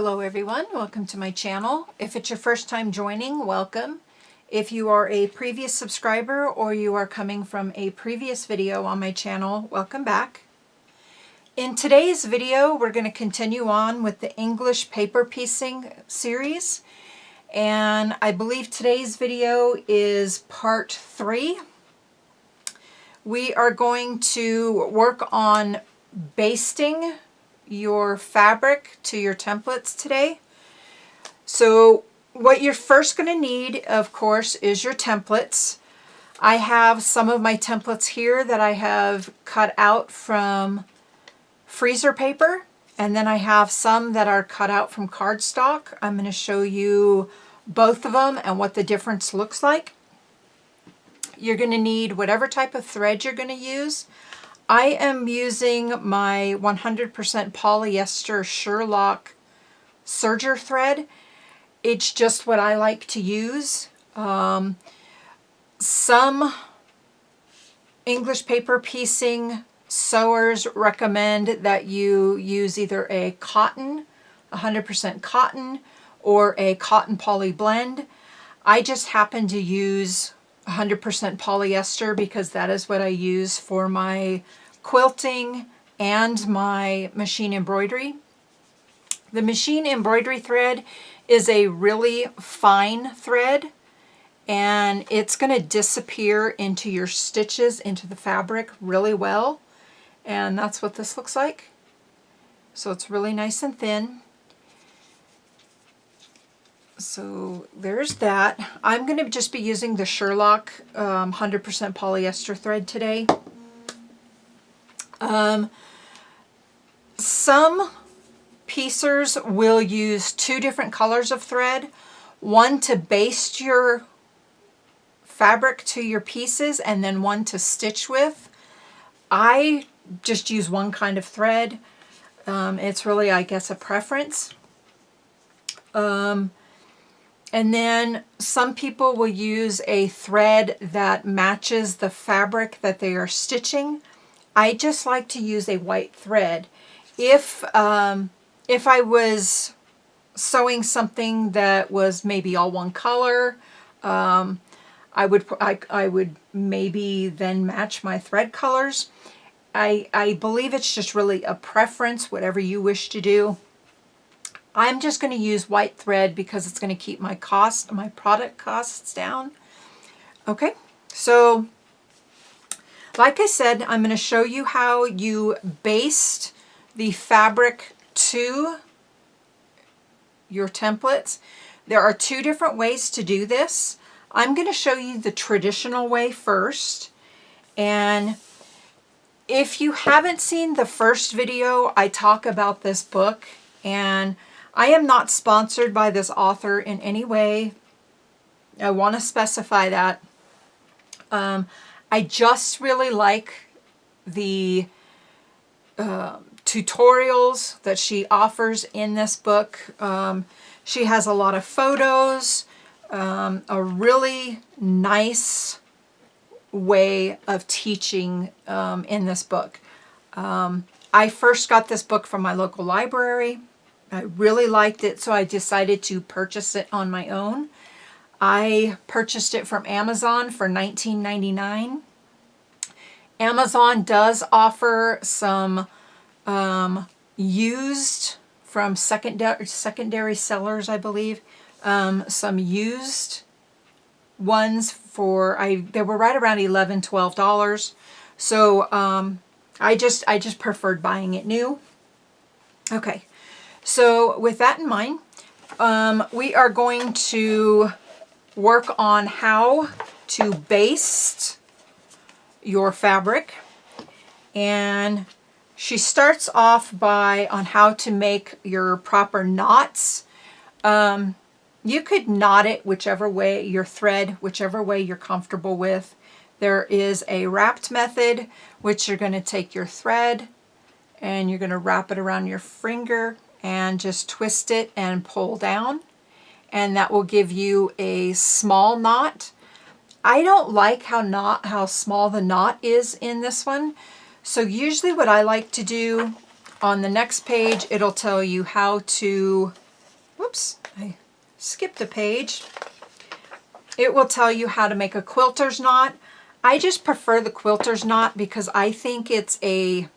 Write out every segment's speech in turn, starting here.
Hello everyone, welcome to my channel. If it's your first time joining, welcome. If you are a previous subscriber or you are coming from a previous video on my channel, welcome back. In today's video, we're going to continue on with the English paper piecing series. And I believe today's video is part 3. We are going to work on basting your fabric to your templates today. So what you're first going to need, of course, is your templates. I have some of my templates here that I have cut out from freezer paper, and then I have some that are cut out from cardstock. I'm going to show you both of them and what the difference looks like. You're going to need whatever type of thread you're going to use. I am using my 100% polyester Sherlock serger thread. It's just what I like to use. Some English paper piecing sewers recommend that you use either a cotton, 100% cotton, or a cotton poly blend. I just happen to use 100% polyester because that is what I use for my quilting and my machine embroidery. The machine embroidery thread is a really fine thread, and it's going to disappear into your stitches, into the fabric really well. And that's what this looks like. So it's really nice and thin. So there's that. I'm going to just be using the Sherlock 100% polyester thread today. Some piecers will use 2 different colors of thread. One to baste your fabric to your pieces and then one to stitch with. I just use one kind of thread. It's really, I guess, a preference. And then some people will use a thread that matches the fabric that they are stitching. I just like to use a white thread. If I was sewing something that was maybe all one color, I would maybe then match my thread colors. I believe it's just really a preference, whatever you wish to do. I'm just going to use white thread because it's going to keep my product costs down. Okay, so like I said, I'm going to show you how you baste the fabric to your templates. There are 2 different ways to do this. I'm going to show you the traditional way first. And if you haven't seen the first video, I talk about this book, and I am not sponsored by this author in any way. I want to specify that. I just really like the tutorials that she offers in this book. She has a lot of photos, a really nice way of teaching in this book. I first got this book from my local library. I really liked it, so I decided to purchase it on my own. I purchased it from Amazon for $19.99. Amazon does offer some used from secondary sellers, I believe. Some used ones they were right around $11, $12. So I just preferred buying it new. Okay. So with that in mind, we are going to work on how to baste your fabric. And she starts off on how to make your proper knots. You could knot it whichever way, your thread, whichever way you're comfortable with. There is a wrapped method, which you're going to take your thread and you're going to wrap it around your finger and just twist it and pull down, and that will give you a small knot. I don't like how small the knot is in this one, so usually what I like to do, on the next page it'll tell you how to whoops, I skipped a page. It will tell you how to make a quilter's knot. I just prefer the quilter's knot because I think it's a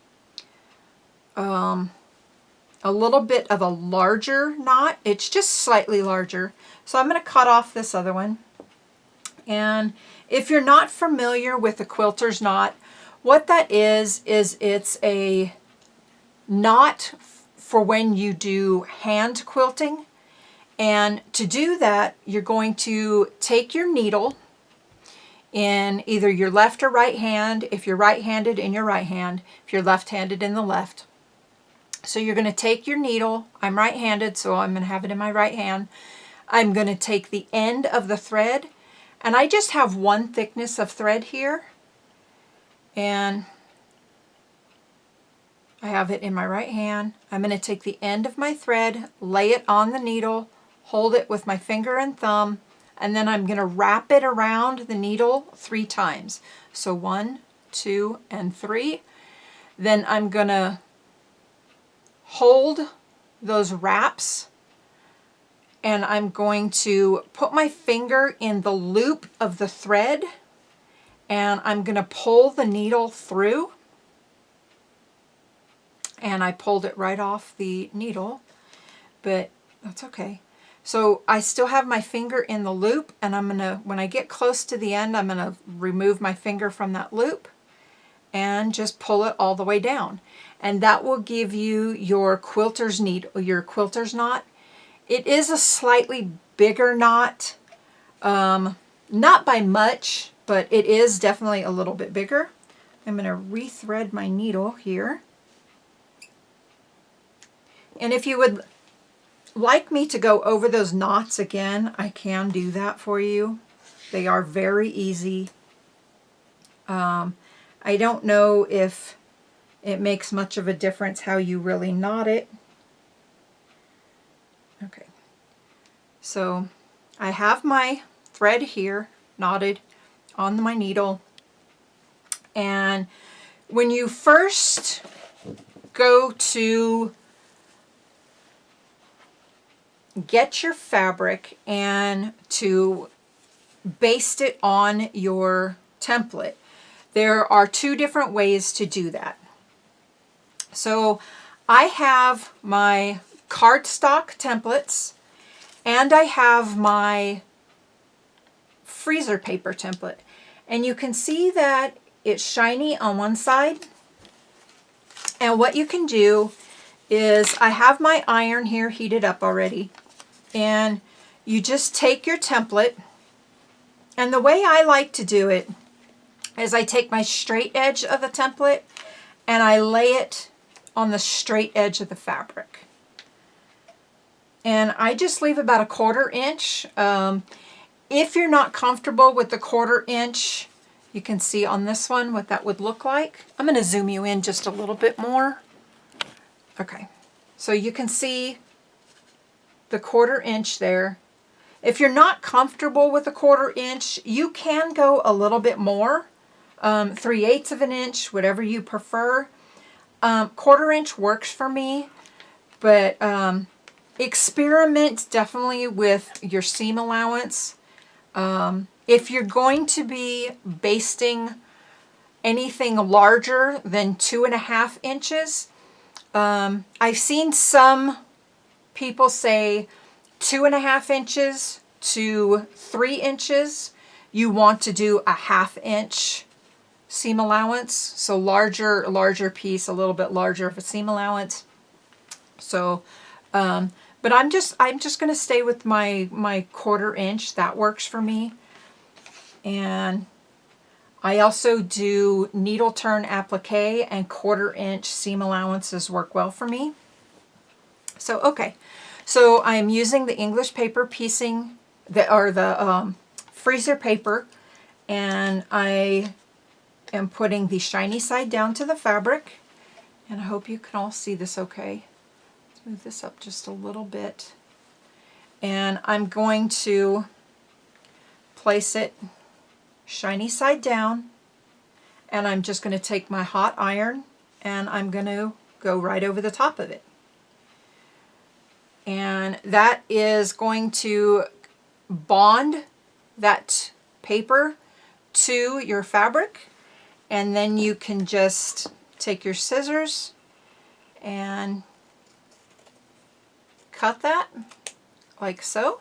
little bit of a larger knot. It's just slightly larger. So I'm going to cut off this other one. And if you're not familiar with a quilter's knot, what that is it's a knot for when you do hand quilting. And to do that, you're going to take your needle in either your left or right hand. If you're right-handed, in your right hand. If you're left-handed, in the left. So you're going to take your needle. I'm right-handed, so I'm going to have it in my right hand. I'm going to take the end of the thread, and I just have one thickness of thread here. And I have it in my right hand. I'm going to take the end of my thread, lay it on the needle, hold it with my finger and thumb, and then I'm going to wrap it around the needle 3 times. So 1, 2, and 3. Then I'm going to hold those wraps, and I'm going to put my finger in the loop of the thread, and I'm going to pull the needle through. And I pulled it right off the needle, but that's okay. So I still have my finger in the loop, and I'm gonna, when I get close to the end, I'm gonna remove my finger from that loop and just pull it all the way down. And that will give you your quilter's knot. It is a slightly bigger knot, not by much, but it is definitely a little bit bigger. I'm gonna rethread my needle here. And if you would like me to go over those knots again, I can do that for you. They are very easy. I don't know if it makes much of a difference how you really knot it. Okay, so I have my thread here knotted on my needle, and when you first go to get your fabric and to baste it on your template, there are 2 different ways to do that. So I have my cardstock templates and I have my freezer paper template, and you can see that it's shiny on one side. And what you can do is, I have my iron here heated up already, and you just take your template, and the way I like to do it is I take my straight edge of the template and I lay it on the straight edge of the fabric, and I just leave about a 1/4 inch. If you're not comfortable with the 1/4 inch, you can see on this one what that would look like. I'm going to zoom you in just a little bit more. Okay, so you can see the 1/4 inch there. If you're not comfortable with a 1/4 inch, you can go a little bit more, 3/8 of an inch, whatever you prefer. 1/4 inch works for me, but experiment definitely with your seam allowance. If you're going to be basting anything larger than 2.5 inches, I've seen some people say 2.5 inches to 3 inches. You want to do a 1/2 inch seam allowance, so larger piece, a little bit larger of a seam allowance. So, but I'm just going to stay with my 1/4 inch. That works for me. And I also do needle turn applique, and 1/4 inch seam allowances work well for me. So, okay, so I am using the English paper piecing, the freezer paper, and I am putting the shiny side down to the fabric, and I hope you can all see this okay. Let's move this up just a little bit, and I'm going to place it shiny side down, and I'm just going to take my hot iron and I'm going to go right over the top of it. And that is going to bond that paper to your fabric. And then you can just take your scissors and cut that like so.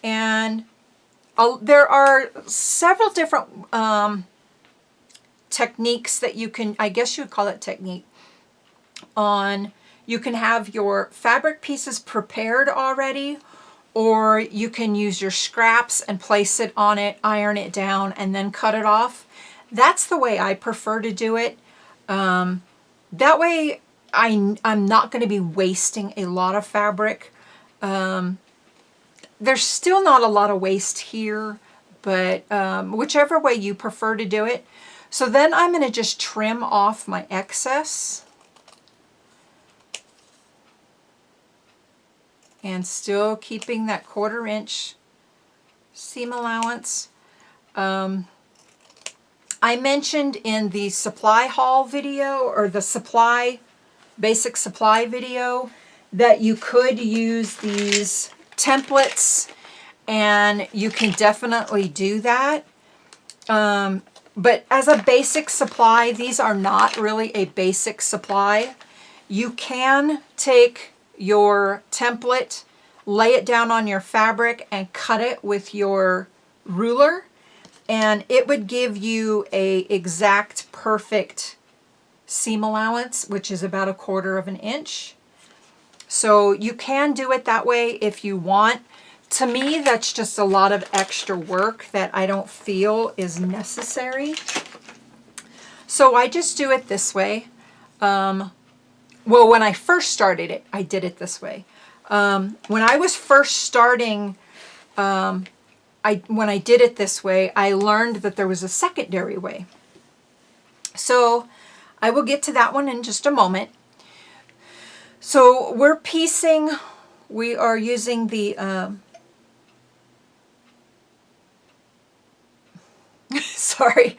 And there are several different techniques that you can, I guess you would call it technique, you can have your fabric pieces prepared already, or you can use your scraps and place it on it, iron it down, and then cut it off. That's the way I prefer to do it. That way I'm not going to be wasting a lot of fabric. There's still not a lot of waste here, but whichever way you prefer to do it. So then I'm going to just trim off my excess. And still keeping that 1/4 inch seam allowance. I mentioned in the supply haul video, or the basic supply video, that you could use these templates, and you can definitely do that. But as a basic supply, these are not really a basic supply. You can take your template, lay it down on your fabric, and cut it with your ruler, and it would give you a exact perfect seam allowance, which is about 1/4 inch. So you can do it that way if you want. To me, that's just a lot of extra work that I don't feel is necessary. So I just do it this way. Well, when I first started it, I did it this way. When I was first starting, when I did it this way, I learned that there was a secondary way. So I will get to that one in just a moment. So we're piecing, we are using the, sorry,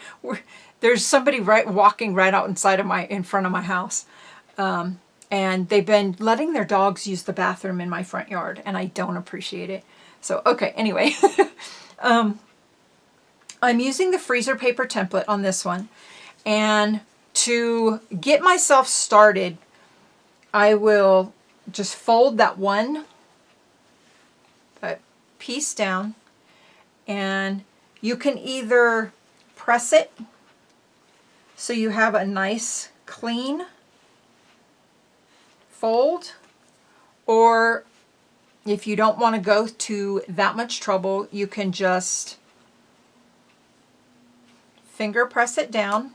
there's somebody walking right out in front of my house. And they've been letting their dogs use the bathroom in my front yard, and I don't appreciate it. So, okay, anyway. I'm using the freezer paper template on this one. And to get myself started, I will just fold that piece down, and you can either press it so you have a nice clean fold, or if you don't want to go to that much trouble, you can just finger press it down,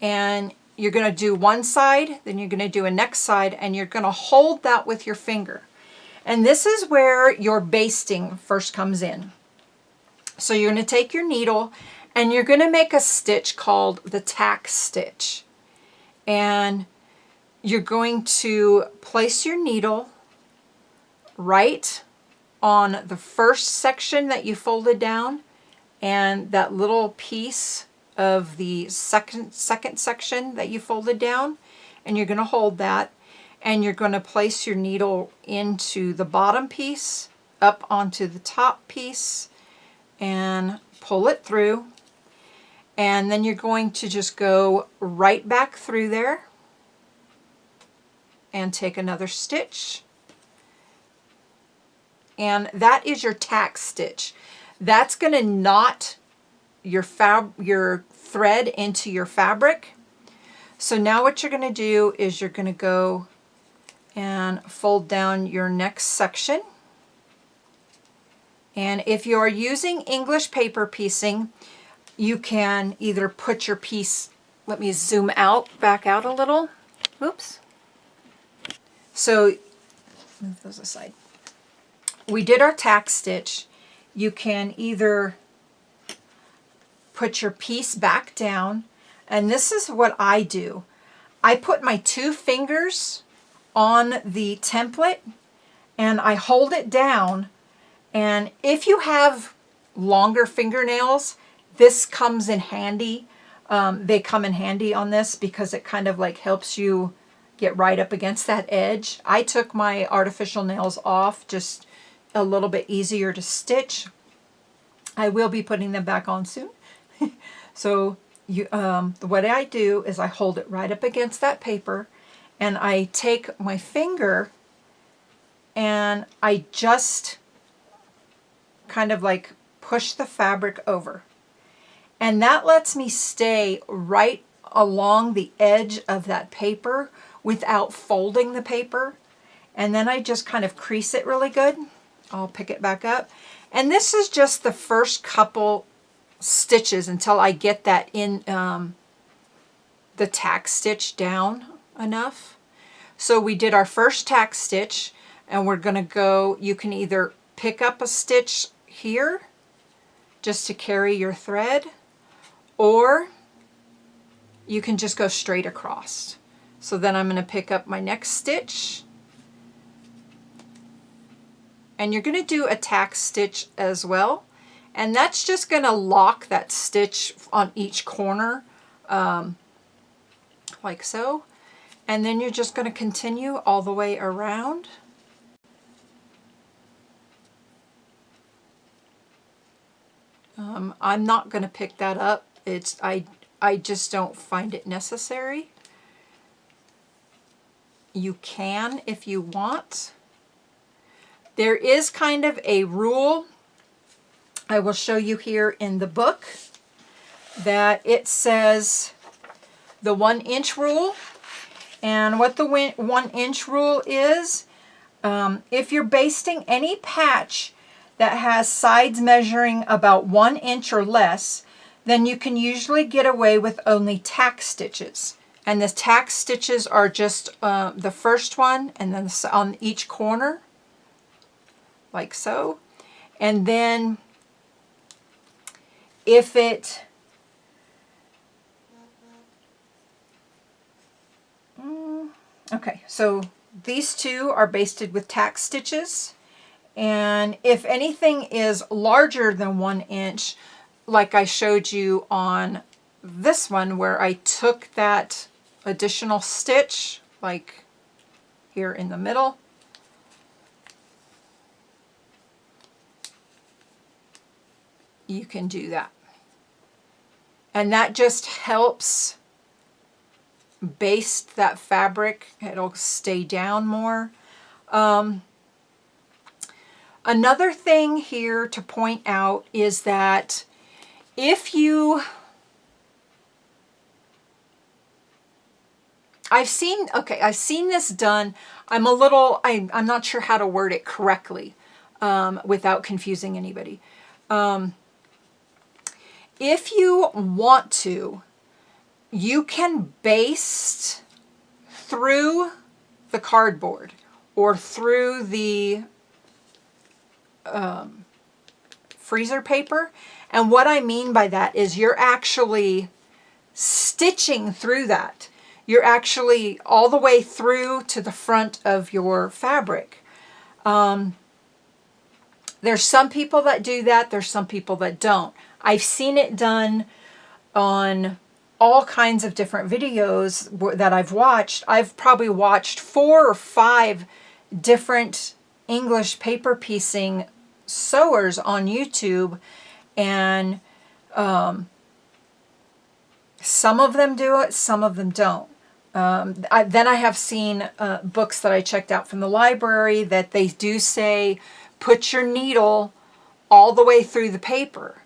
and you're going to do one side, then you're going to do a next side, and you're going to hold that with your finger. And this is where your basting first comes in. So you're going to take your needle, and you're going to make a stitch called the tack stitch. And you're going to place your needle right on the first section that you folded down, and that little piece of the second section that you folded down, and you're going to hold that, and you're going to place your needle into the bottom piece, up onto the top piece, and pull it through. And then you're going to just go right back through there and take another stitch. And that is your tack stitch. That's going to knot your thread into your fabric. So now what you're going to do is you're going to go and fold down your next section. And if you are using English paper piecing, you can either put your piece, let me zoom out, back out a little. Oops. So move those aside. We did our tack stitch. You can either put your piece back down, and this is what I do. I put my 2 fingers on the template and I hold it down, and if you have longer fingernails, this comes in handy. They come in handy on this because it kind of like helps you get right up against that edge. I took my artificial nails off, just a little bit easier to stitch. I will be putting them back on soon. So what I do is I hold it right up against that paper, and I take my finger and I just kind of like push the fabric over. And that lets me stay right along the edge of that paper without folding the paper. And then I just kind of crease it really good. I'll pick it back up. And this is just the first couple stitches until I get that in the tack stitch down enough. So we did our first tack stitch, and we're going to go, you can either pick up a stitch here just to carry your thread, or you can just go straight across. So then I'm going to pick up my next stitch, and you're going to do a tack stitch as well, and that's just going to lock that stitch on each corner like so, and then you're just going to continue all the way around. I'm not going to pick that up. I just don't find it necessary. You can if you want. There is kind of a rule I will show you here in the book that it says the 1 inch rule. And what the 1 inch rule is, if you're basting any patch that has sides measuring about 1 inch or less, then you can usually get away with only tack stitches. And the tack stitches are just the first one and then on each corner, like so. And then if it, okay, so these two are basted with tack stitches. And if anything is larger than 1 inch, like I showed you on this one where I took that additional stitch, like here in the middle, you can do that. And that just helps baste that fabric. It'll stay down more. Another thing here to point out is that if you, I've seen this done. I'm not sure how to word it correctly without confusing anybody. If you want to, you can baste through the cardboard or through the freezer paper. And what I mean by that is you're actually stitching through that. You're actually all the way through to the front of your fabric. There's some people that do that. There's some people that don't. I've seen it done on all kinds of different videos that I've watched. I've probably watched 4 or 5 different English paper piecing sewers on YouTube, and some of them do it, some of them don't. Then I have seen books that I checked out from the library that they do say put your needle all the way through the paper.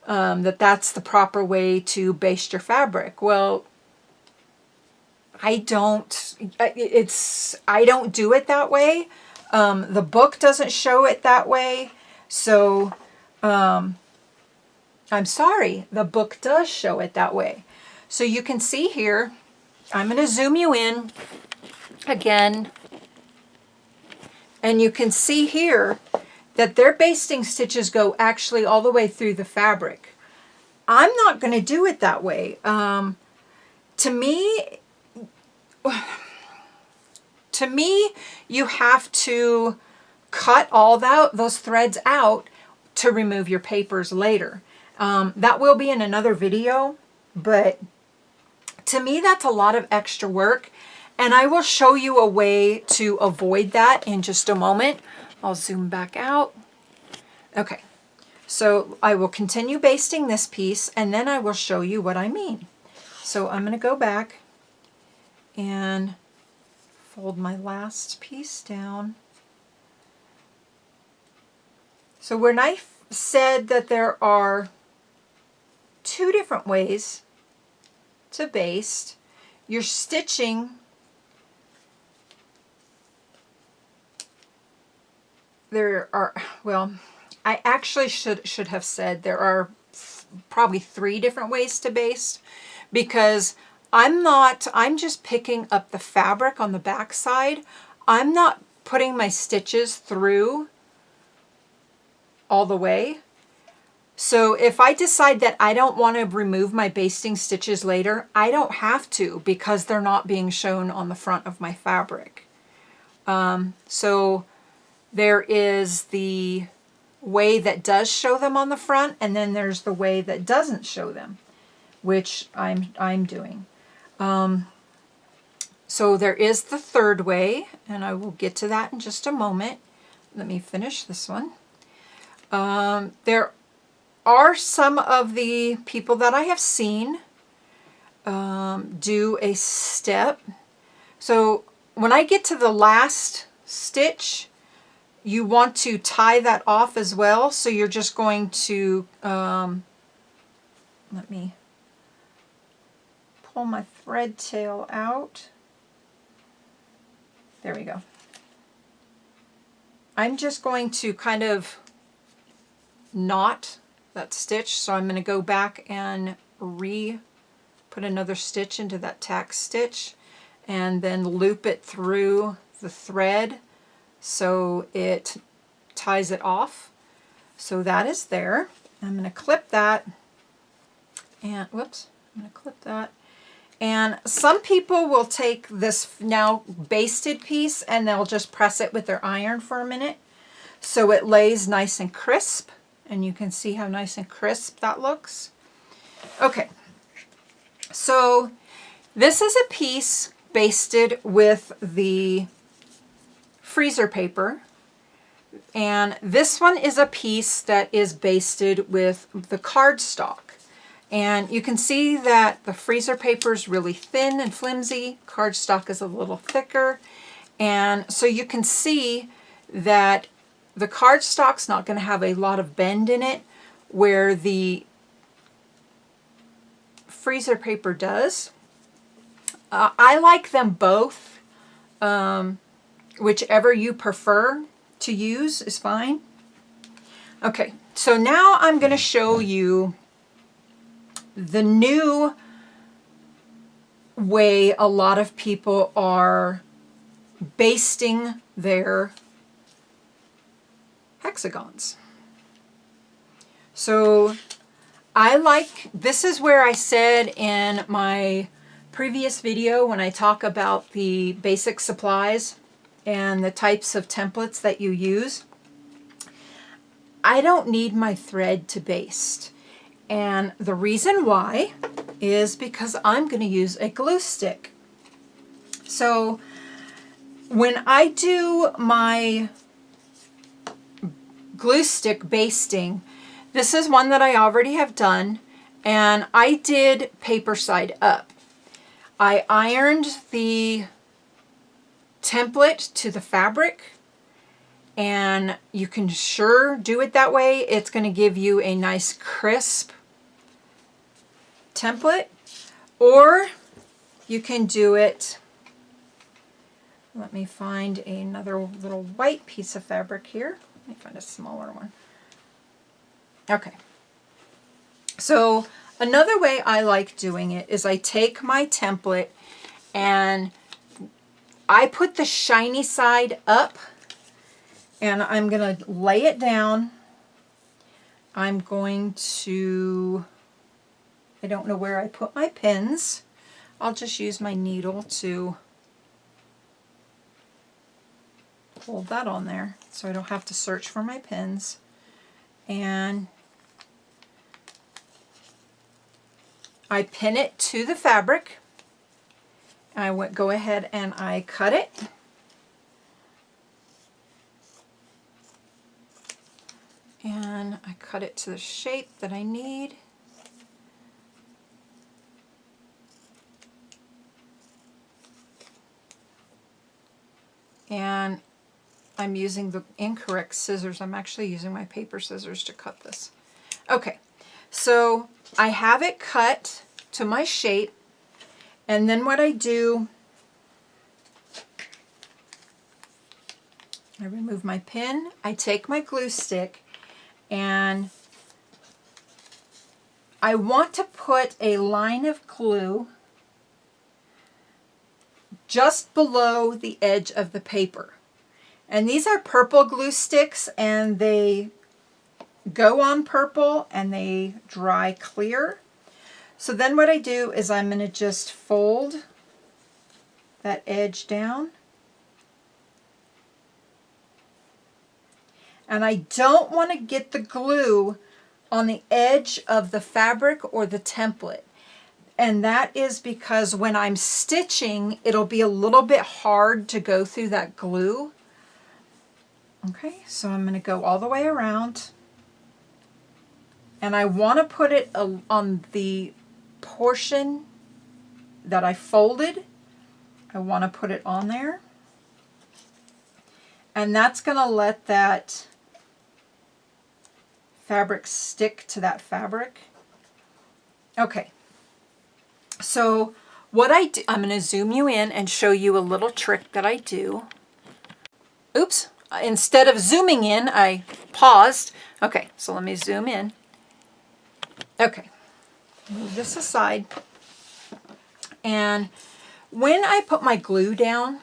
That's the proper way to baste your fabric. Well, I don't do it that way. The book doesn't show it that way. So, I'm sorry, the book does show it that way. So you can see here, I'm going to zoom you in again, and you can see here that their basting stitches go actually all the way through the fabric. I'm not going to do it that way. To me, you have to cut all those threads out to remove your papers later. That will be in another video, but to me that's a lot of extra work, And I will show you a way to avoid that in just a moment. I'll zoom back out. Okay, so I will continue basting this piece and then I will show you what I mean. So I'm going to go back and fold my last piece down. So when I said that there are 2 different ways to baste, you're stitching. There are, well, I actually should have said there are probably 3 different ways to baste, because I'm just picking up the fabric on the back side. I'm not putting my stitches through all the way. So if I decide that I don't want to remove my basting stitches later, I don't have to, because they're not being shown on the front of my fabric. So there is the way that does show them on the front, and then there's the way that doesn't show them, which I'm doing. So there is the 3rd way, and I will get to that in just a moment. Let me finish this one. There are some of the people that I have seen do a step. So when I get to the last stitch, you want to tie that off as well. So you're just going to, let me pull my thread tail out. There we go. I'm just going to kind of knot that stitch. So I'm going to go back and put another stitch into that tack stitch and then loop it through the thread so it ties it off. So that is there. I'm going to clip that, and whoops, I'm going to clip that. And some people will take this now basted piece and they'll just press it with their iron for a minute so it lays nice and crisp, and you can see how nice and crisp that looks. Okay, so this is a piece basted with the freezer paper, and this one is a piece that is basted with the cardstock. And you can see that the freezer paper is really thin and flimsy, cardstock is a little thicker, and so you can see that the cardstock's not going to have a lot of bend in it where the freezer paper does. I like them both. Whichever you prefer to use is fine. Okay, so now I'm going to show you the new way a lot of people are basting their hexagons. So this is where I said in my previous video when I talk about the basic supplies and the types of templates that you use, I don't need my thread to baste. And the reason why is because I'm going to use a glue stick. So when I do my glue stick basting, this is one that I already have done, and I did paper side up. I ironed the template to the fabric, and you can sure do it that way. It's going to give you a nice crisp template, or you can do it, let me find another little white piece of fabric here. Let me find a smaller one. Okay, so another way I like doing it is I take my template and I put the shiny side up, and I'm going to lay it down. I'm going to, I don't know where I put my pins. I'll just use my needle to hold that on there so I don't have to search for my pins. And I pin it to the fabric. go ahead and I cut it. And I cut it to the shape that I need. And I'm using the incorrect scissors. I'm actually using my paper scissors to cut this. Okay, so I have it cut to my shape, and then what I do, I remove my pin, I take my glue stick, and I want to put a line of glue just below the edge of the paper. And these are purple glue sticks, and they go on purple and they dry clear. So then what I do is I'm going to just fold that edge down. And I don't want to get the glue on the edge of the fabric or the template. And that is because when I'm stitching, it'll be a little bit hard to go through that glue. Okay, so I'm going to go all the way around. And I want to put it on the portion that I folded. I want to put it on there. And that's going to let that fabric stick to that fabric. Okay. So what I do, I'm going to zoom you in and show you a little trick that I do. Oops, instead of zooming in, I paused. Okay, so let me zoom in. Okay, move this aside. And when I put my glue down,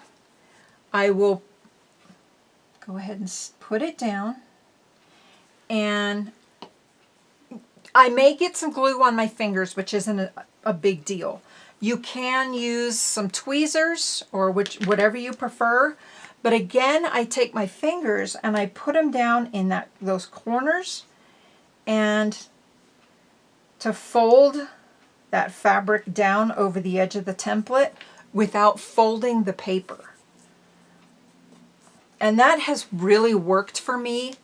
I will go ahead and put it down. And I may get some glue on my fingers, which isn't a big deal. You can use some tweezers or whatever you prefer. But again, I take my fingers and I put them down in those corners, and to fold that fabric down over the edge of the template without folding the paper. And that has really worked for me.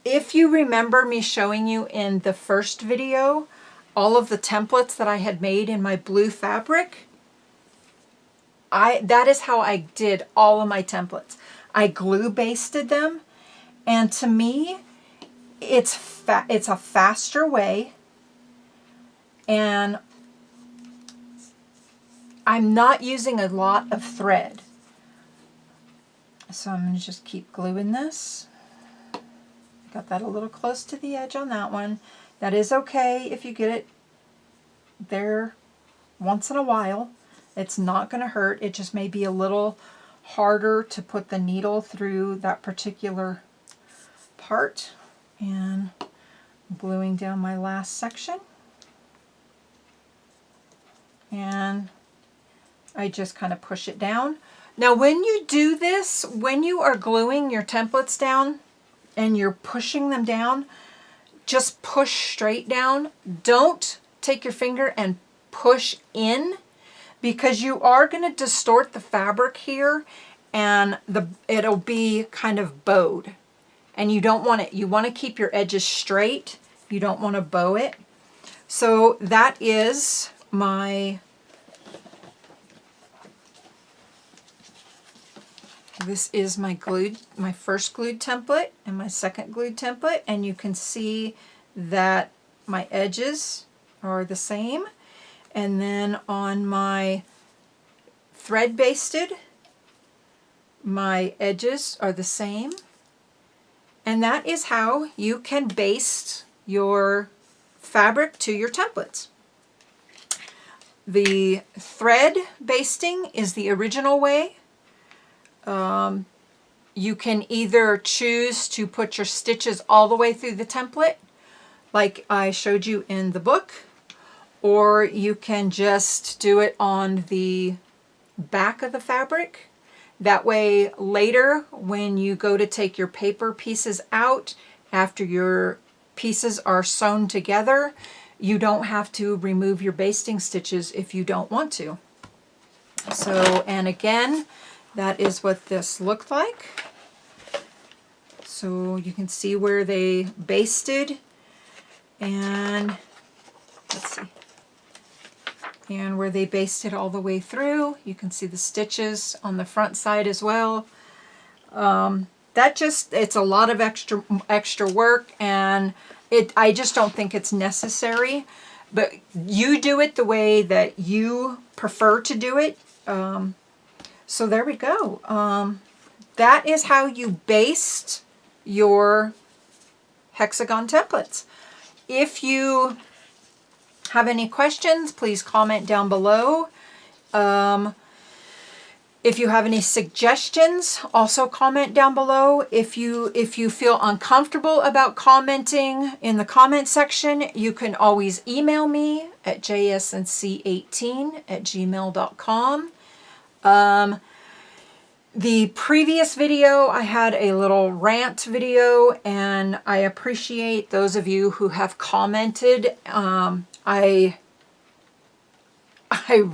If you remember me showing you in the first video, all of the templates that I had made in my blue fabric, that is how I did all of my templates. I glue basted them, and to me, it's a faster way, and I'm not using a lot of thread. So I'm going to just keep gluing this. Got that a little close to the edge on that one. That is okay if you get it there once in a while. It's not going to hurt. It just may be a little harder to put the needle through that particular part. And I'm gluing down my last section. And I just kind of push it down. Now when you do this, when you are gluing your templates down and you're pushing them down, just push straight down. Don't take your finger and push in, because you are going to distort the fabric here, and it'll be kind of bowed. And you don't want it. You want to keep your edges straight. You don't want to bow it. So that is this is my first glued template and my second glued template, and you can see that my edges are the same. And then on my thread basted, my edges are the same. And that is how you can baste your fabric to your templates. The thread basting is the original way. You can either choose to put your stitches all the way through the template, like I showed you in the book, or you can just do it on the back of the fabric. That way later, when you go to take your paper pieces out, after your pieces are sewn together, you don't have to remove your basting stitches if you don't want to. So, and again, that is what this looked like. So you can see where they basted, and let's see, and where they basted all the way through. You can see the stitches on the front side as well. It's a lot of extra work, and I just don't think it's necessary. But you do it the way that you prefer to do it. So there we go. That is how you baste your hexagon templates. If you have any questions, please comment down below. If you have any suggestions, also comment down below. If you feel uncomfortable about commenting in the comment section, you can always email me at jsnc18@gmail.com. The previous video, I had a little rant video, and I appreciate those of you who have commented. I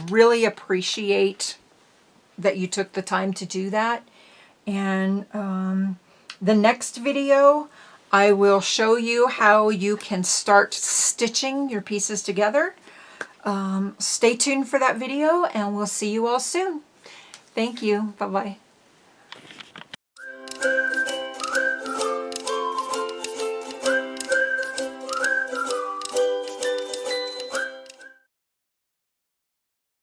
really appreciate that you took the time to do that. And the next video, I will show you how you can start stitching your pieces together. Stay tuned for that video, and we'll see you all soon. Thank you. Bye-bye.